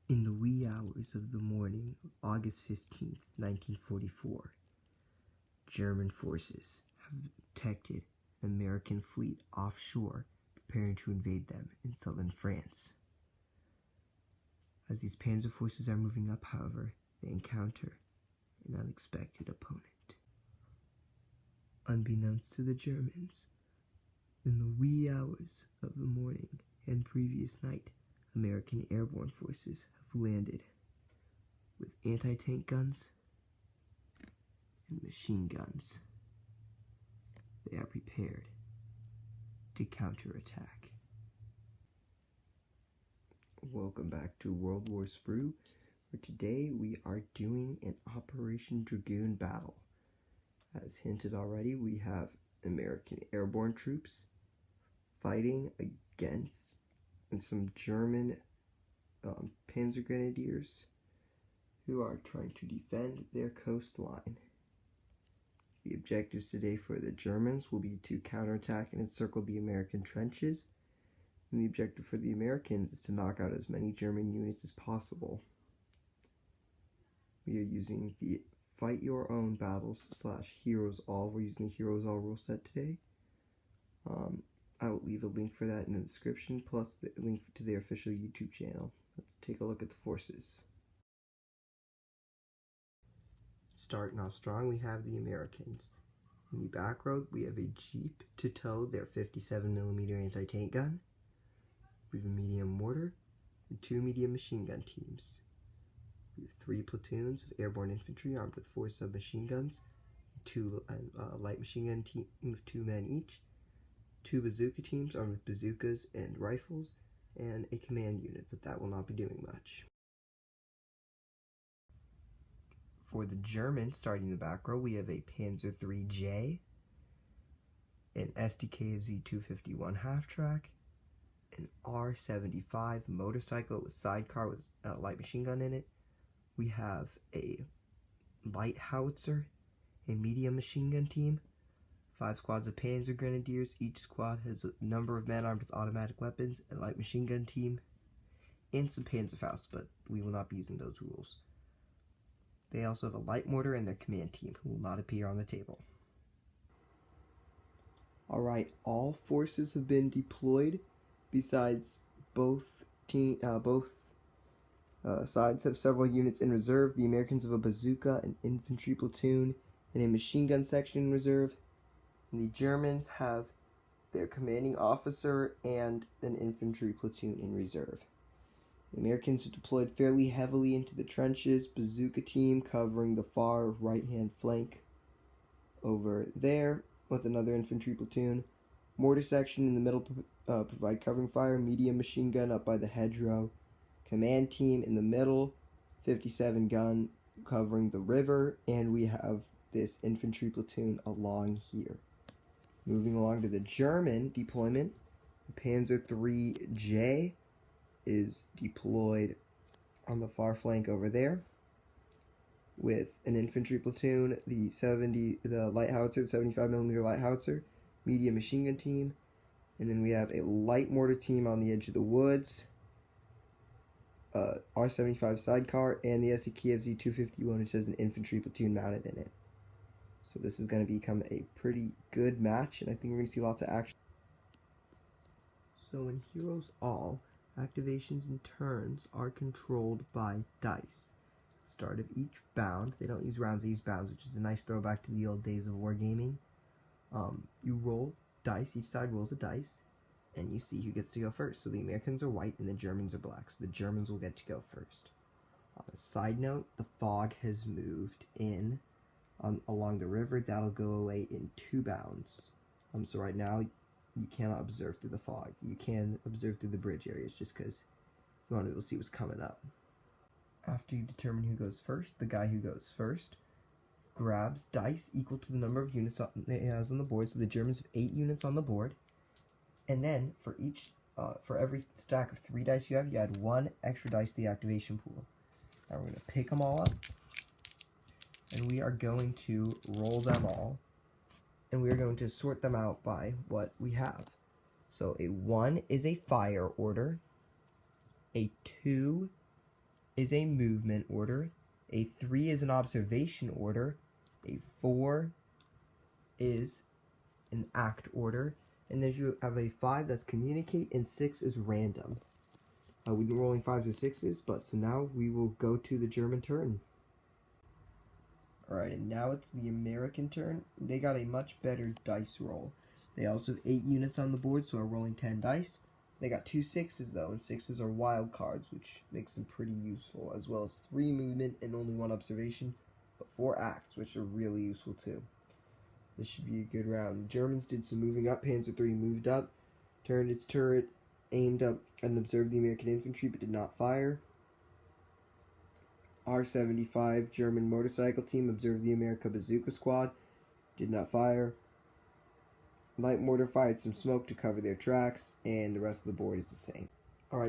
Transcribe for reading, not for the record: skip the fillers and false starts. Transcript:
In the wee hours of the morning of August 15th, 1944, German forces have detected an American fleet offshore preparing to invade them in southern France. As these panzer forces are moving up, however, they encounter an unexpected opponent. Unbeknownst to the Germans, in the wee hours of the morning and previous night, American airborne forces have landed with anti-tank guns and machine guns. They are prepared to counterattack. Welcome back to World War Sprue, where today we are doing an Operation Dragoon battle. As hinted already, we have American airborne troops fighting against some German Panzergrenadiers who are trying to defend their coastline. The objectives today for the Germans will be to counterattack and encircle the American trenches, and the objective for the Americans is to knock out as many German units as possible. We are using the Fight Your Own Battles / Heroes All. We're using the Heroes All rule set today. I will leave a link for that in the description, plus the link to their official YouTube channel. Let's take a look at the forces. Starting off strong, we have the Americans. In the back row, we have a Jeep to tow their 57mm anti-tank gun. We have a medium mortar and 2 medium machine gun teams. We have 3 platoons of airborne infantry armed with 4 submachine guns, 2 light machine gun team with 2 men each, 2 bazooka teams armed with bazookas and rifles, and a command unit, but that will not be doing much. For the Germans, starting the back row, we have a Panzer IIIJ, an SDKFZ 251 half-track, an R75 motorcycle with sidecar with a light machine gun in it. We have a light howitzer, a medium machine gun team, 5 squads of Panzergrenadiers. Each squad has a number of men armed with automatic weapons, a light machine gun team, and some Panzerfaust, but we will not be using those rules. They also have a light mortar and their command team, who will not appear on the table. Alright, all forces have been deployed, besides both sides have several units in reserve. The Americans have a bazooka, an infantry platoon, and a machine gun section in reserve. And the Germans have their commanding officer and an infantry platoon in reserve. The Americans have deployed fairly heavily into the trenches. Bazooka team covering the far right-hand flank over there with another infantry platoon. Mortar section in the middle provide covering fire. Medium machine gun up by the hedgerow. Command team in the middle, 57 gun covering the river, and we have this infantry platoon along here. Moving along to the German deployment, the Panzer IIIJ is deployed on the far flank over there with an infantry platoon, the light howitzer, the 75mm light howitzer, medium machine gun team, and then we have a light mortar team on the edge of the woods, R75 sidecar, and the SDKFZ 251, which has an infantry platoon mounted in it. So this is going to become a pretty good match, and I think we're going to see lots of action. So in Heroes All, activations and turns are controlled by dice. Start of each bound, they don't use rounds, they use bounds, which is a nice throwback to the old days of wargaming. You roll dice, each side rolls a dice, and you see who gets to go first. So the Americans are white and the Germans are black, so the Germans will get to go first. On a side note, the fog has moved in along the river. That'll go away in 2 bounds. So right now, you cannot observe through the fog. You can observe through the bridge areas just because you want to be able to see what's coming up. After you determine who goes first, the guy who goes first grabs dice equal to the number of units it has on the board. So the Germans have 8 units on the board. And then for every stack of 3 dice you have, you add 1 extra dice to the activation pool. Now we're going to pick them all up, and we are going to roll them all, and we are going to sort them out by what we have. So a 1 is a fire order, a 2 is a movement order, a 3 is an observation order, a 4 is an act order, and then you have a 5 that's communicate, and 6 is random. We've been rolling 5s or 6s, but so now we will go to the German turn. Alright, and now it's the American turn. They got a much better dice roll. They also have 8 units on the board, so are rolling 10 dice. They got 2 6s though, and 6s are wild cards, which makes them pretty useful, as well as 3 movement and only 1 observation, but 4 acts, which are really useful too. This should be a good round. The Germans did some moving up. Panzer III moved up, turned its turret, aimed up, and observed the American infantry, but did not fire. R-75 German motorcycle team observed the American bazooka squad, did not fire. Light mortar fired some smoke to cover their tracks, and the rest of the board is the same.